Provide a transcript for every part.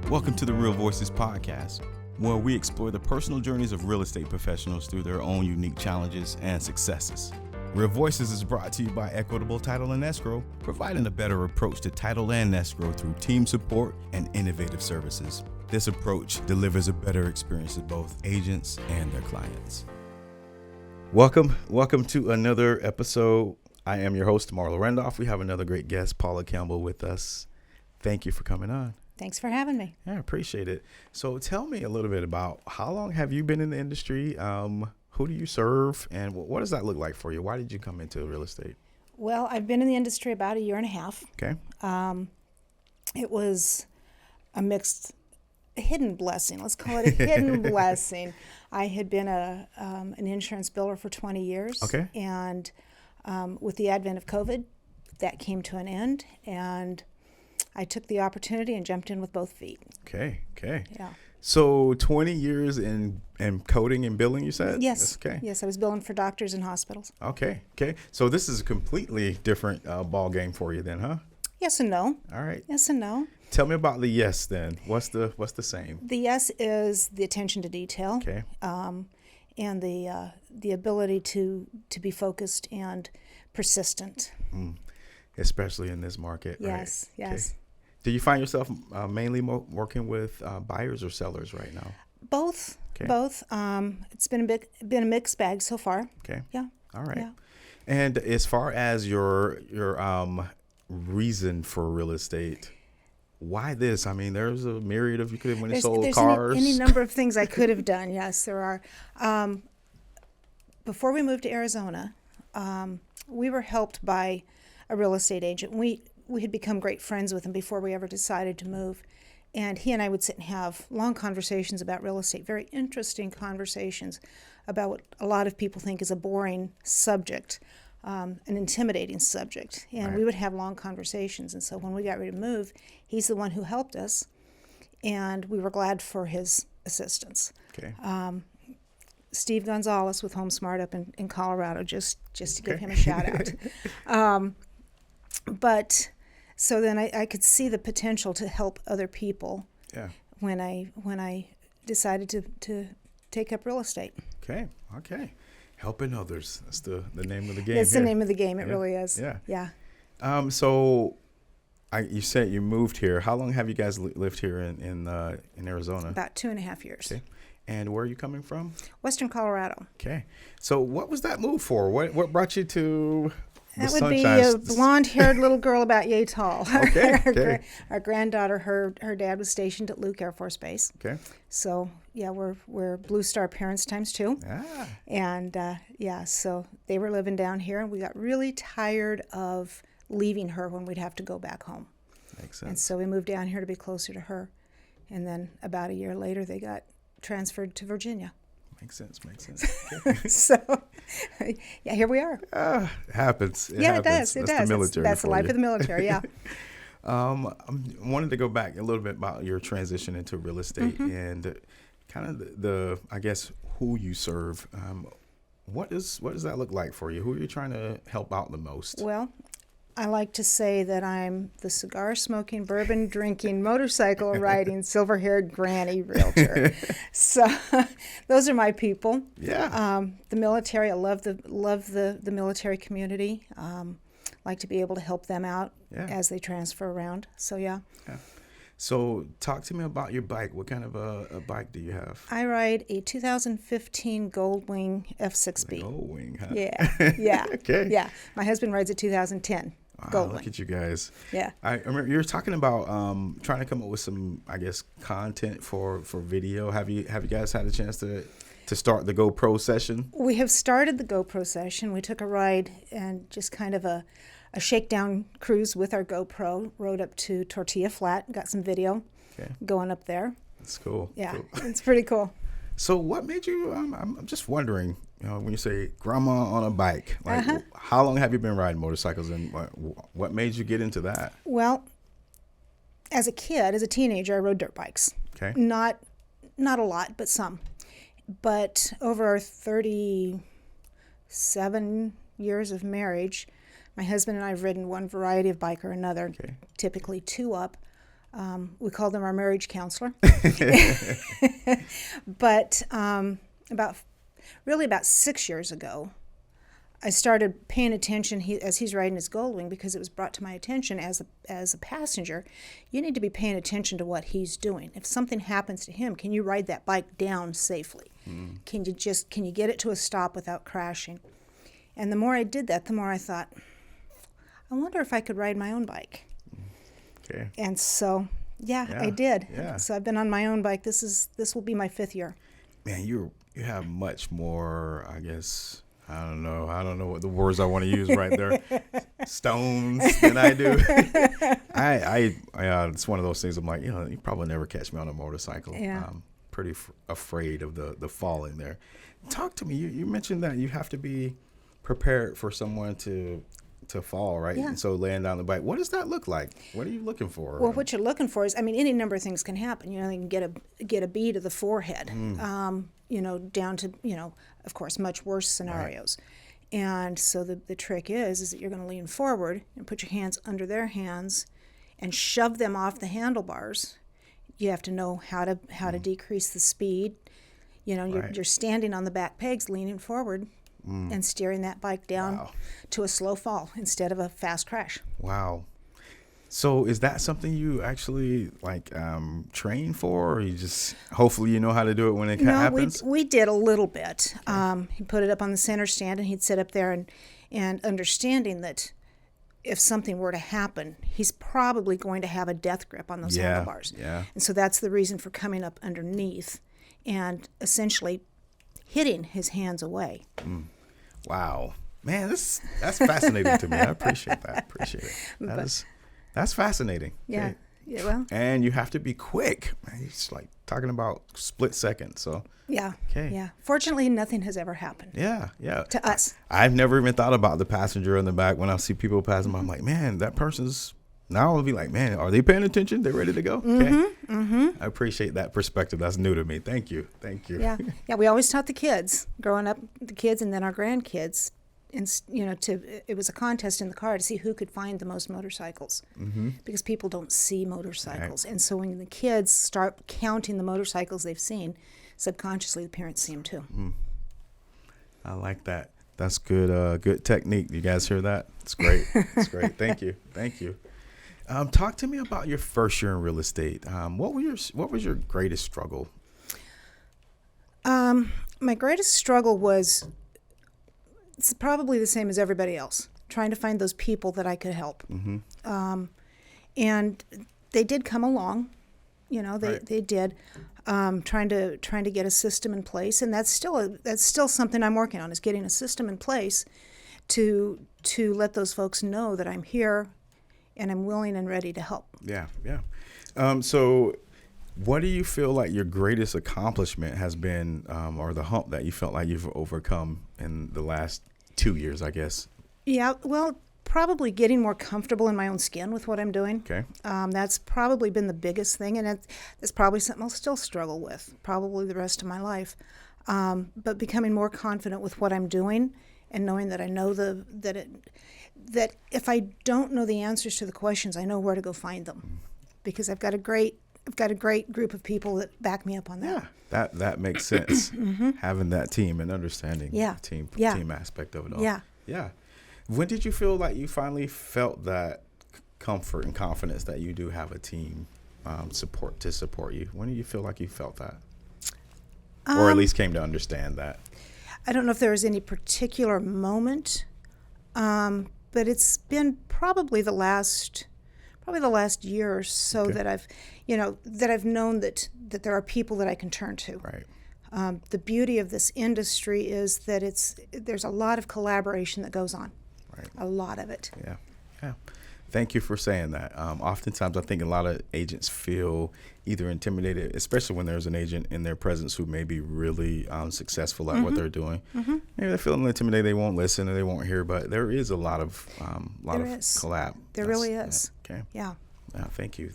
Welcome to the Real Voices podcast, where we explore the personal journeys of real estate professionals through their own unique challenges and successes. Real Voices is brought to you by Equitable Title and Escrow, providing a better approach to title and escrow through team support and innovative services. This approach delivers a better experience to both agents and their clients. Welcome to another episode. I am your host, Marla Randolph. We have another great guest, Paula Campbell, with us. Thank you for coming on. Thanks for having me. Yeah, I appreciate it. So tell me a little bit about how long have you been in the industry? Who do you serve? And what does that look like for you? Why did you come into real estate? Well, I've been in the industry about a year and a half. Okay. It was a hidden blessing. Let's call it a hidden blessing. I had been an insurance biller for 20 years. Okay. And with the advent of COVID, that came to an end. And I took the opportunity and jumped in with both feet. Okay. Yeah. So 20 years in coding and billing, you said? Yes. That's okay. Yes, I was billing for doctors and hospitals. Okay. So this is a completely different ball game for you then, huh? Yes and no. All right. Yes and no. Tell me about the yes then. What's the same? The yes is the attention to detail. Okay. And the ability to be focused and persistent. Especially in this market. Yes. Right? Yes. Okay. Do you find yourself mainly working with buyers or sellers right now? Both. Okay. Both. It's been a mixed bag so far. Okay. Yeah. All right. Yeah. And as far as your reason for real estate, why this? I mean, there's a myriad of, you could have went and sold cars. Any number of things I could have done. Yes, there are. Before we moved to Arizona, we were helped by a real estate agent. We had become great friends with him before we ever decided to move. And he and I would sit and have long conversations about real estate, very interesting conversations about what a lot of people think is a boring subject, an intimidating subject. And Right. we would have long conversations. And so when we got ready to move, he's the one who helped us. And we were glad for his assistance. Okay. Steve Gonzalez with HomeSmart up in Colorado, just to give him a shout out. But so then I could see the potential to help other people. Yeah. When I decided to take up real estate. Okay. Helping others. That's the name of the game. That's here. the name of the game. It Yeah. really is. Yeah. Yeah. So you said you moved here. How long have you guys lived here in Arizona? About 2.5 years. Okay. And where are you coming from? Western Colorado. Okay. So what was that move for? What brought you to the That would Sunshine? be a blonde-haired little girl about yay tall. Okay. Our granddaughter, her dad was stationed at Luke Air Force Base. Okay. So yeah, we're Blue Star parents times 2. Ah. And so they were living down here, and we got really tired of leaving her when we'd have to go back home. Makes And sense. so we moved down here to be closer to her. And then about a year later, they got transferred to Virginia. Makes sense. Okay. So, yeah, here we are. It happens. It It happens. does. It That's does. the military. That's the for life you. of the military, yeah. I wanted to go back a little bit about your transition into real estate and kind of the I guess who you serve. What does that look like for you? Who are you trying to help out the most? Well, I like to say that I'm the cigar-smoking, bourbon-drinking, motorcycle-riding, silver-haired granny realtor. So those are my people. Yeah. The military, I love the military community. Like to be able to help them out as they transfer around. So, yeah. So talk to me about your bike. What kind of a bike do you have? I ride a 2015 Goldwing F6B. Goldwing, huh? Yeah. Okay. Yeah. My husband rides a 2010 Wow, Goldwing. look at you guys. Yeah. I remember you were talking about trying to come up with some, I guess, content for video. Have you guys had a chance to start the GoPro session? We have started the GoPro session. We took a ride and just kind of a shakedown cruise with our GoPro, rode up to Tortilla Flat, got some video going up there. That's cool. Yeah, Cool. it's pretty cool. So what made you, I'm just wondering, when you say grandma on a bike, like how long have you been riding motorcycles and what made you get into that? Well, as a teenager, I rode dirt bikes. Okay. Not a lot, but some. But over our 37 years of marriage, my husband and I have ridden one variety of bike or another, typically 2 up. We called him our marriage counselor. But about 6 years ago, I started paying attention as he's riding his Goldwing, because it was brought to my attention as a passenger, you need to be paying attention to what he's doing. If something happens to him, can you ride that bike down safely? Can you get it to a stop without crashing? And the more I did that, the more I thought, I wonder if I could ride my own bike. Okay. And so, I did. Yeah. So I've been on my own bike. This will be my 5th year. Man, you have much more, I guess. I don't know what the words I want to use right there. Stones than I do. I it's one of those things. I'm like, you probably never catch me on a motorcycle. Yeah. I'm pretty afraid of the falling there. Talk to me. You mentioned that you have to be prepared for someone to fall, right? Yeah. And so laying down the bike, what does that look like? What are you looking for? Well, what you're looking for is, any number of things can happen. You can get a bee to the forehead, down to, of course, much worse scenarios. Right. And so the trick is that you're going to lean forward and put your hands under their hands and shove them off the handlebars. You have to know how to decrease the speed. You're standing on the back pegs, leaning forward, and steering that bike down to a slow fall instead of a fast crash. Wow. So is that something you actually train for, or you just hopefully you know how to do it when it happens? We did a little bit. He put it up on the center stand, and he'd sit up there and understanding that if something were to happen, he's probably going to have a death grip on those handlebars. Yeah. And so that's the reason for coming up underneath and essentially hitting his hands away. Wow. Man, that's fascinating to me. I appreciate that. That's fascinating. Yeah. Okay. Yeah, well. And you have to be quick. Man, it's like talking about split seconds. So Yeah. Okay. Yeah. Fortunately, nothing has ever happened. Yeah. To us. I've never even thought about the passenger in the back. When I see people passing by, I'm like, man, that person's. Now I'll be like, man, are they paying attention? They're ready to go? Okay. I appreciate that perspective. That's new to me. Thank you. Yeah. We always taught the kids growing up, the kids and then our grandkids. And it was a contest in the car to see who could find the most motorcycles, because people don't see motorcycles. Right. And so when the kids start counting the motorcycles they've seen, subconsciously the parents see them too. I like that. That's good. Good technique. You guys hear that? It's great. It's great. Thank you. Talk to me about your first year in real estate. What was your greatest struggle? My greatest struggle was, it's probably the same as everybody else, trying to find those people that I could help. And they did come along, they did, trying to get a system in place. And that's still something I'm working on, is getting a system in place to let those folks know that I'm here and I'm willing and ready to help. Yeah. So what do you feel like your greatest accomplishment has been, or the hump that you felt like you've overcome in the last 2 years, I guess? Yeah, well, probably getting more comfortable in my own skin with what I'm doing. Okay. That's probably been the biggest thing, and it's probably something I'll still struggle with, probably the rest of my life. But becoming more confident with what I'm doing, and knowing that I know that if I don't know the answers to the questions, I know where to go find them, because I've got a great group of people that back me up on that. Yeah, that makes sense. Having that team and understanding the team aspect of it all. Yeah. When did you feel like you finally felt that comfort and confidence that you do have a team support you? When did you feel like you felt that? Or at least came to understand that? I don't know if there was any particular moment, but it's been probably the last year or so that I've known that there are people that I can turn to. Right. The beauty of this industry is that there's a lot of collaboration that goes on. Right. A lot of it. Yeah. Thank you for saying that. Oftentimes I think a lot of agents feel either intimidated, especially when there's an agent in their presence who may be really successful at what they're doing. Maybe they're feeling intimidated, they won't listen or they won't hear, but there is a lot of collab. There really is. Okay. Yeah. Thank you.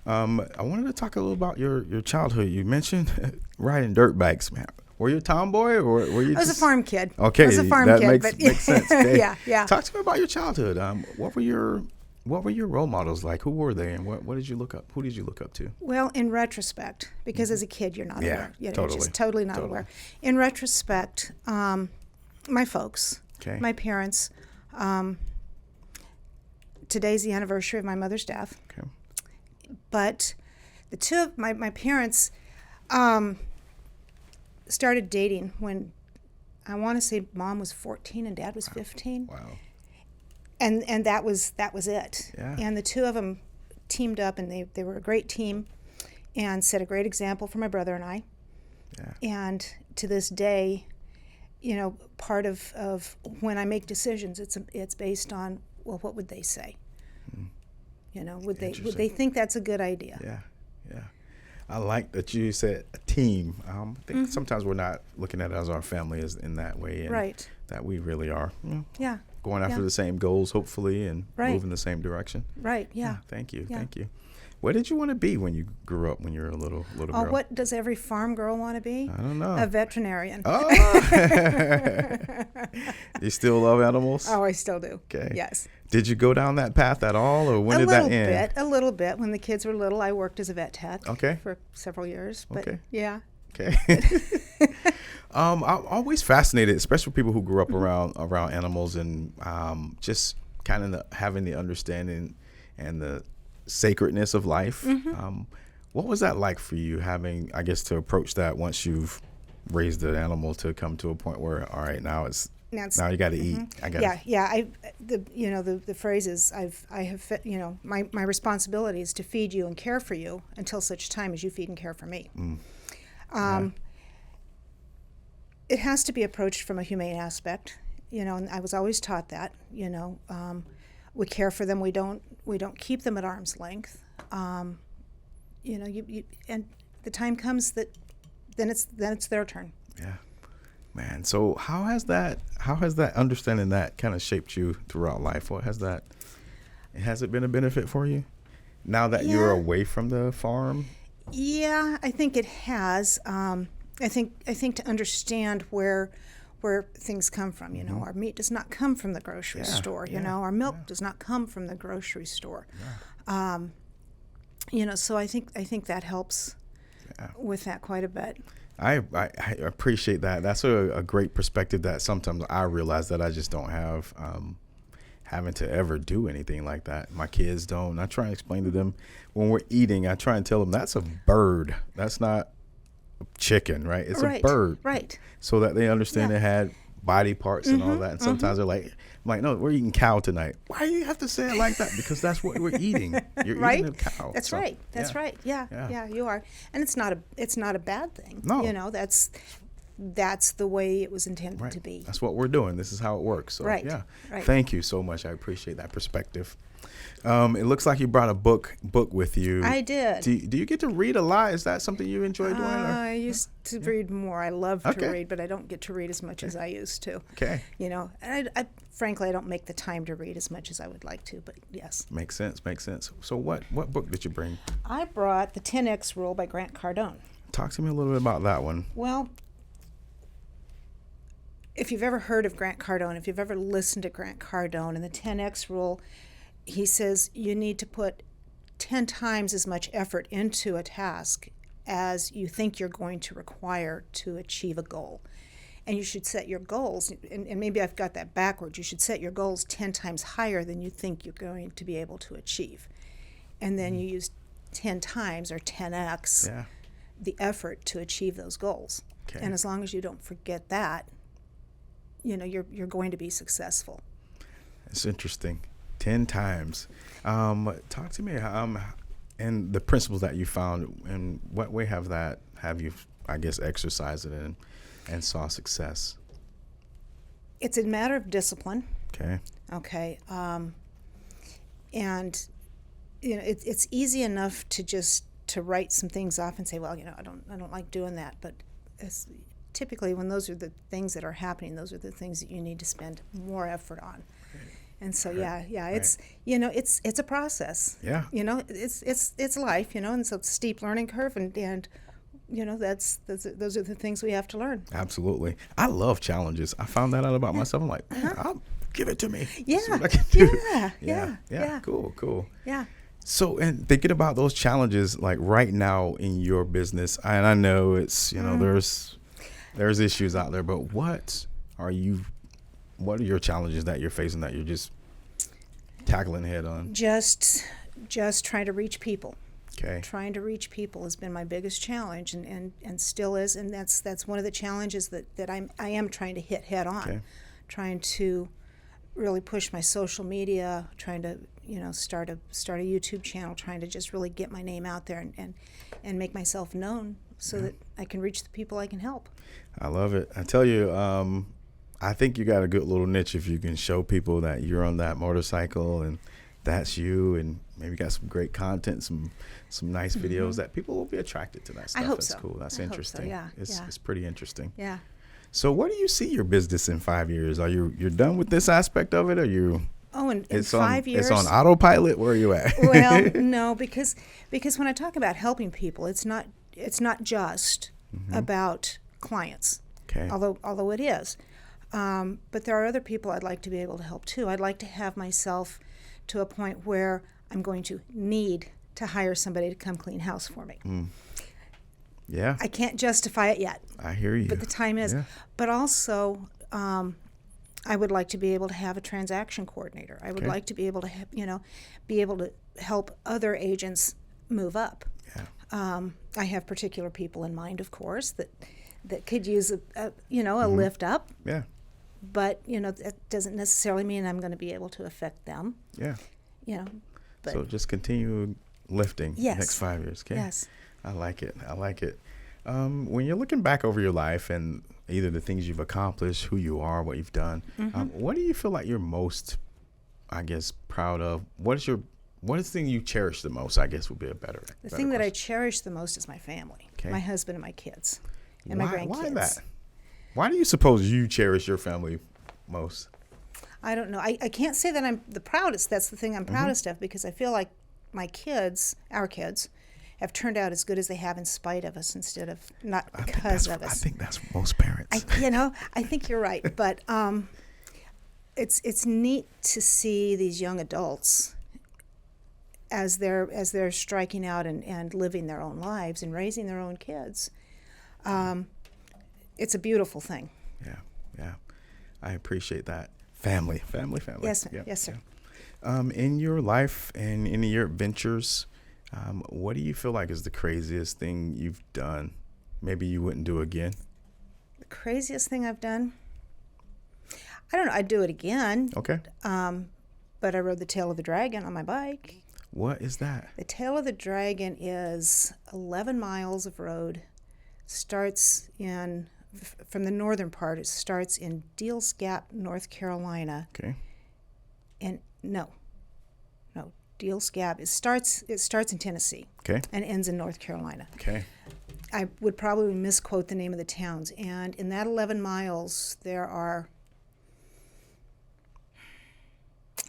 I wanted to talk a little about your childhood. You mentioned riding dirt bikes, man. Were you a tomboy, or were you? I was a farm kid. Okay, I was a farm that kid, makes sense. Okay. Yeah. Talk to me about your childhood. What were your What were your role models like? Who were they, and what did you look up? Who did you look up to? Well, in retrospect, because as a kid you're not aware. You're totally. just totally not aware. In retrospect, my folks, my parents, today's the anniversary of my mother's death. Okay. But the two of my parents started dating when I want to say mom was 14 and dad was 15. Wow. And that was it. Yeah. And the two of them teamed up, and they were a great team and set a great example for my brother and I. Yeah. And to this day, part of when I make decisions, it's based on, well, what would they say? Would they think that's a good idea? Yeah. I like that you said a team. I think sometimes we're not looking at it as our family as in that way, and right. that we really are. Yeah. Going after the same goals, hopefully, and right. moving the same direction. Right. Yeah. Thank you. Yeah. Thank you. What did you want to be when you grew up? When you were a little girl? What does every farm girl want to be? I don't know. A veterinarian. Oh. You still love animals? Oh, I still do. Okay. Yes. Did you go down that path at all, or when did that end? A little bit. When the kids were little, I worked as a vet tech. Okay. For several years. But okay. Yeah. Okay. I'm always fascinated, especially people who grew up around animals, and just kind of having the understanding and the sacredness of life. What was that like for you, having, I guess, to approach that once you've raised an animal to come to a point where, all right, now you got to eat. The phrase is my responsibility is to feed you and care for you until such time as you feed and care for me. It has to be approached from a humane aspect, and I was always taught that. We care for them. We don't keep them at arm's length. And the time comes that then it's their turn. Yeah. Man, so how has that understanding that kind of shaped you throughout life? Has it been a benefit for you now that you're away from the farm? Yeah, I think it has. I think to understand where things come from, our meat does not come from the grocery store. Our milk does not come from the grocery store. So I think that helps with that quite a bit. I appreciate that. That's a great perspective that sometimes I realize that I just don't have, having to ever do anything like that. My kids don't. I try and explain to them when we're eating, I try and tell them that's a bird. That's not a chicken, right? It's a bird. Right. So that they understand it had body parts and all that. And sometimes they're like, I'm like, no, we're eating cow tonight. Why do you have to say it like that? Because that's what we're eating. You're eating a cow. That's right. That's right. Yeah, you are. And it's not a bad thing. No. That's the way it was intended to be. That's what we're doing. This is how it works. So, right. Thank you so much. I appreciate that perspective. It looks like you brought a book with you. I did. Do you get to read a lot? Is that something you enjoy doing? I used to read more. I love to read, but I don't get to read as much as I used to. Okay. I frankly, I don't make the time to read as much as I would like to, but yes. Makes sense. So what book did you bring? I brought The 10X Rule by Grant Cardone. Talk to me a little bit about that one. Well, if you've ever heard of Grant Cardone, if you've ever listened to Grant Cardone and the 10X Rule, he says you need to put 10 times as much effort into a task as you think you're going to require to achieve a goal. And you should set your goals, and maybe I've got that backwards, you should set your goals 10 times higher than you think you're going to be able to achieve. And then you use 10 times or 10x the effort to achieve those goals. Okay. And as long as you don't forget that, you're going to be successful. That's interesting. 10 times. Talk to me and the principles that you found, and what way have you, I guess, exercised it in and saw success? It's a matter of discipline. Okay. And it's easy enough to write some things off and say, well, I don't like doing that, but typically when those are the things that are happening, those are the things that you need to spend more effort on. And so it's it's a process. Yeah. It's life, and so it's a steep learning curve, and those are the things we have to learn. Absolutely. I love challenges. I found that out about myself. I'm like, man, give it to me. Yeah. See what I can do. Yeah. Cool. Yeah. So, and thinking about those challenges, like right now in your business, and I know it's, there's issues out there, but what are your challenges that you're facing that you're just tackling head on? Just trying to reach people. Okay. Trying to reach people has been my biggest challenge, and still is, and that's one of the challenges that I am trying to hit head on. Okay. Trying to really push my social media, trying to start a YouTube channel, trying to just really get my name out there and make myself known so that I can reach the people I can help. I love it. I tell you, I think you got a good little niche if you can show people that you're on that motorcycle and that's you, and maybe got some great content, some nice videos that people will be attracted to that stuff. I hope That's so. cool. That's I hope interesting. so. Yeah. It's pretty interesting. Yeah. So where do you see your business in 5 years? Are you're done with this aspect of it? Or you? Oh, in 5 years. It's on autopilot. Where are you at? Well, no, because when I talk about helping people, it's not just about clients. Okay. Although it is. But there are other people I'd like to be able to help too. I'd like to have myself to a point where I'm going to need to hire somebody to come clean house for me. Yeah. I can't justify it yet. I hear you. But the time is. Yeah. But also, I would like to be able to have a transaction coordinator. I would like to be able to, be able to help other agents move up. Yeah. I have particular people in mind, of course, that could use a lift up. Yeah. But that doesn't necessarily mean I'm going to be able to affect them. Yeah. But So just continue lifting Yes. the next 5 years. Okay. yes. I like it. When you're looking back over your life and either the things you've accomplished, who you are, what you've done, what do you feel like you're most, proud of? What is the thing you cherish the most, I guess would be a better The thing that I question. cherish the most is my family, Okay. my husband and my kids, and my grandkids. Why that? Why do you suppose you cherish your family most? I don't know. I can't say that I'm the proudest. That's the thing I'm proudest of, because I feel like my kids, our kids, have turned out as good as they have in spite of us instead of not because of us. I think that's most parents. I think you're right. But it's neat to see these young adults as they're striking out and living their own lives and raising their own kids. It's a beautiful thing. Yeah. I appreciate that. Family. Yes, Yeah, yes, sir. yeah. In your life and in your adventures, what do you feel like is the craziest thing you've done? Maybe you wouldn't do again? The craziest thing I've done? I don't know. I'd do it again. Okay. But I rode the Tail of the Dragon on my bike. What is that? The Tail of the Dragon is 11 miles of road. Starts from the northern part. It starts in Deals Gap, North Carolina. Okay. And no, Deals Gap. It starts in Tennessee. Okay. And ends in North Carolina. Okay. I would probably misquote the name of the towns. And in that 11 miles, there are,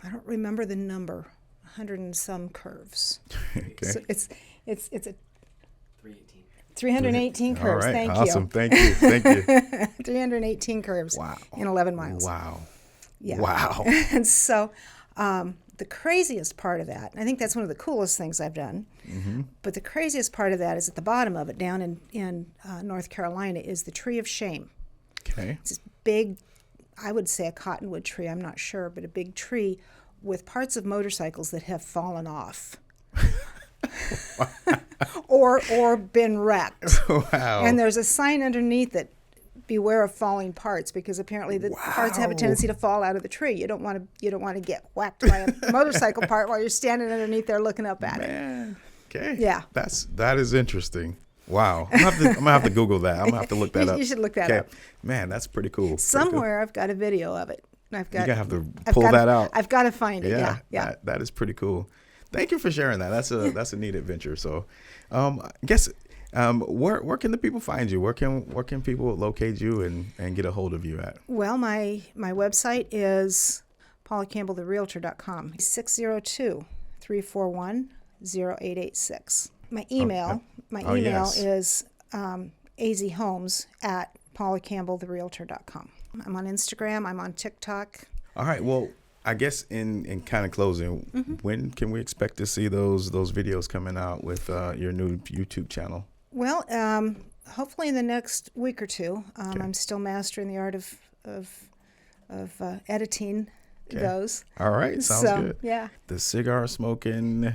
I don't remember the number, 100 and some curves. Okay. So it's a 318 curves. All right. Thank Awesome. you. Thank you. 318 curves. Wow. In 11 miles. Wow. Yeah. Wow. And so the craziest part of that, and I think that's one of the coolest things I've done, but the craziest part of that is at the bottom of it, down in North Carolina, is the Tree of Shame. Okay. It's this big, I would say a cottonwood tree, I'm not sure, but a big tree with parts of motorcycles that have fallen off. or been wrecked. Wow. And there's a sign underneath it, beware of falling parts, because apparently the parts have a tendency to fall out of the tree. You don't want to get whacked by a motorcycle part while you're standing underneath there looking up at it. Man. Okay. Yeah. That is interesting. Wow. I'm gonna have to Google that. I'm gonna have to look that up. You should look that Okay. up. Man, that's pretty cool. Somewhere I've got a video of it. You're gonna have to pull that out. I've got to find it. Yeah. That is pretty cool. Thank you for sharing that. That's a neat adventure. So, I guess where can the people find you? Where can people locate you and get a hold of you at? Well, my website is paulacampbelltherealtor.com. 602-341-0886. My email yes. is azhomes@paulacampbelltherealtor.com. I'm on Instagram. I'm on TikTok. All right. Well, I guess in kind of closing, when can we expect to see those videos coming out with your new YouTube channel? Well, hopefully in the next week or two. I'm still mastering the art of editing those. All right. Sounds good. Yeah. The cigar smoking,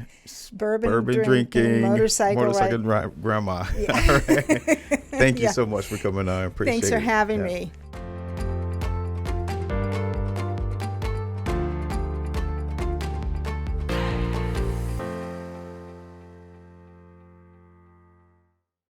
Bourbon drinking, motorcycle grandma. Yeah. All right. Thank you so much for coming on. I appreciate it. Thanks for having me.